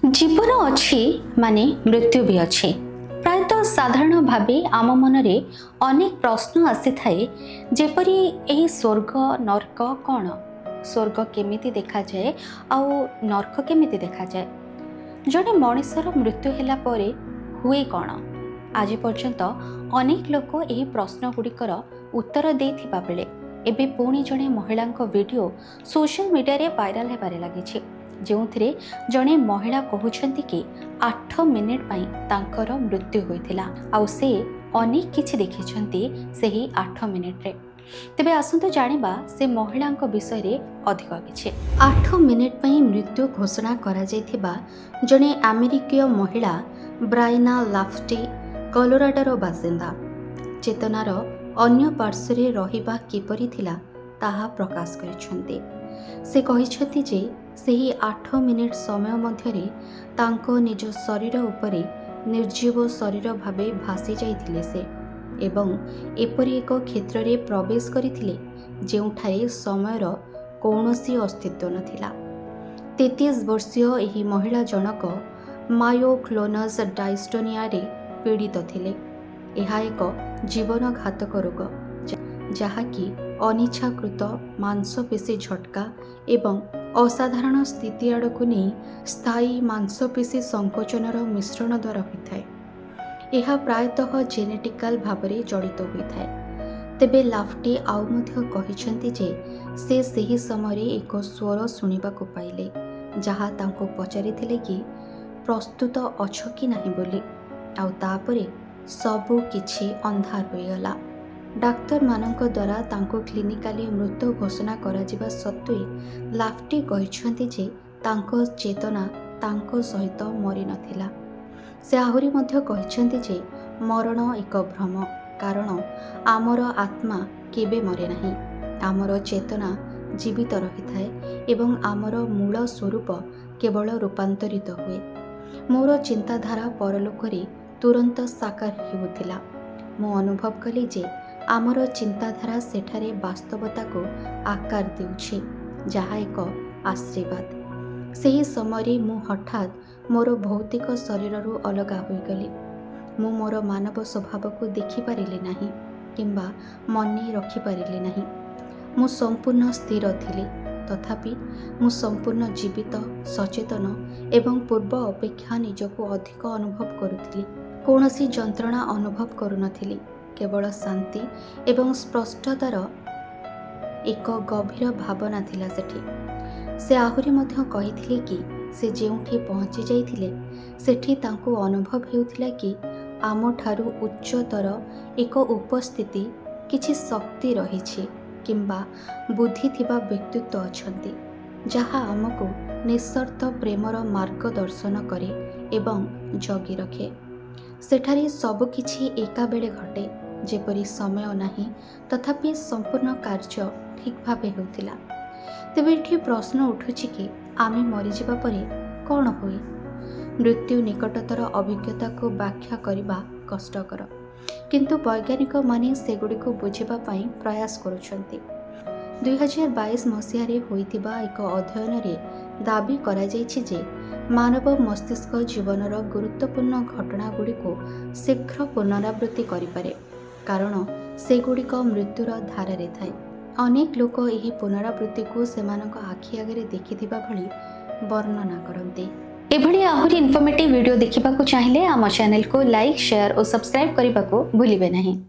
जीवन अच्छी माने मृत्यु भी अच्छी। प्रायतः साधारण भावे आम मनरे अनेक प्रश्न आसी थाए जेपरी एही स्वर्ग नरक कौन, स्वर्ग केमिति देखा जाए आउ नरक केमिति देखा जाए, जड़े मनुष्यर मृत्यु होला परे हुए कौन। आज पर्यंत अनेक लोक एही प्रश्न गुड़िकर उत्तर देथिबा बेले एबे पुणी जड़े महिला वीडियो सोशल मीडिया रे वायरल हेबारे लागिछि, जोंथिरे जड़े महिला कहउछंती कि 8 मिनिट पई तांकर मृत्यु होइथिला आउ से अनेक किछि देखिछंती सेही 8 मिनिट रे। तेबे आसंतु जानिबा से महिला विषय रे अधिक किछि। 8 मिनिट पई मृत्यु घोषणा करा जायथिबा जड़े अमेरिकीय महिला ब्रायना लाफ्टी कोलोराडोर बासिंदा चेतनार अन्य पार्श्वरे रहिबा किपरि थिला ताहा प्रकाश करिछंती। से कहिछंती जे सेही 8 मिनिट समय मध्यरे तांको निज शरीर उपरे निर्जीव शरीर भावे भासी जाइथिले से एवं एपरि एक क्षेत्र रे प्रवेश करिथिले जेउठारे समयर कौनसी अस्तित्व नथिला। 33 वर्षीय एही महिला जनक मायोक्लोनस डायस्टोनिया रे पीड़ित थिले। यह एक जीवन घातक रोग जहाँकि अनिच्छाकृत मांसपेशी झटका एवं असाधारण स्थिति आड़ को नहीं स्थायी मांसपेशी संकोचनर मिश्रण द्वारा होता है। यह प्रायतः जेनेटिकल भावरे जड़ित होता है। तेबे लाफ्टी आउ मध्य कहिछंती जे से सही समय एक स्वर शुणा पाइले जहाँ तांको पचारिथिले कि प्रस्तुत अछ कि नहीं बोली आउ तापरे सबु किछि अंधार होइगला। डाक्तर मानक द्वारा तांको क्लिनिकाली मृत घोषणा करा जिबा सत्वे लाफ्टी कहिछंती जे तांको चेतना तांको सहित मरि नथिला। से आहुरी मध्य कहिछंती जे मरण एक भ्रम, कारण आमर आत्मा केबे मरे नाही, आमर चेतना जीवित रहिथाए एवं आमर मूल स्वरूप केवल रूपांतरित हुए। मोर चिंताधारा परलोकरे तुरंत साकार हेउथिला। मु अनुभव कली जे आमर चिंताधारा सेठारे वास्तवता को आकार देउछि, जहा एक आशीर्वाद। सेही समय मु हठात मोर भौतिक शरीररू अलगा होइगली। मु मोर मानव स्वभाव को देखि पारिली नाही किंबा मने रखि पारिली नाही। मु संपूर्ण स्थिर थिली, तथापि मु संपूर्ण जीवित, सचेतन एवं पूर्व अपेक्षा निजको अधिक अनुभव करुथिली। कौनसी जंत्रणा अनुभव करुनथिली, केवल शांति एवं स्पष्टतार एक गभीर भावना थिला सेठी। से आहुरी मध्य कहिथिले कि से जेउठी पहुंची जाइथिले सेठी तांको अनुभव हेउथिला कि आम ठारू उच्चतर एक उपस्थिति किछि शक्ति रहिछि किंबा बुद्धि थिबा व्यक्तित्व अछंती जहा आमको निस्सर्थ प्रेमर मार्गदर्शन करे एवं जगी रखे। सेठारे सब किछि एका बेले घटे, जेपरी समय नाही तथापि संपूर्ण कार्य ठीक भावे होतिला। तेबे एठी प्रश्न उठुछि कि आमे मरि जिबा परे कोन होई। मृत्यु निकटतर अभिज्ञता को व्याख्या करिबा कष्टकर, किंतु वैज्ञानिक माने सेगुडी को बुझिबा पई प्रयास करूछंती। 2022 मसिहारे होइतिबा एक अध्ययन रे दाबी करा जायछि जे मानव मस्तिष्क जीवनर गुरुत्वपूर्ण घटना गुड़ी को शीघ्र पुनरावृत्ति करिपारे, कारण सेगुड़िक मृत्युर धारारे थाए। अनेक लोक एही पुनरावृत्ति को सेमानक आखि आगे देखिथिबा भली वर्णना करते। एभली आहुरी इन्फॉर्मेटिव वीडियो देखिबा को चाहिले आम चैनल को लाइक, शेयर और सब्सक्राइब करने को भूलिबे नहीं।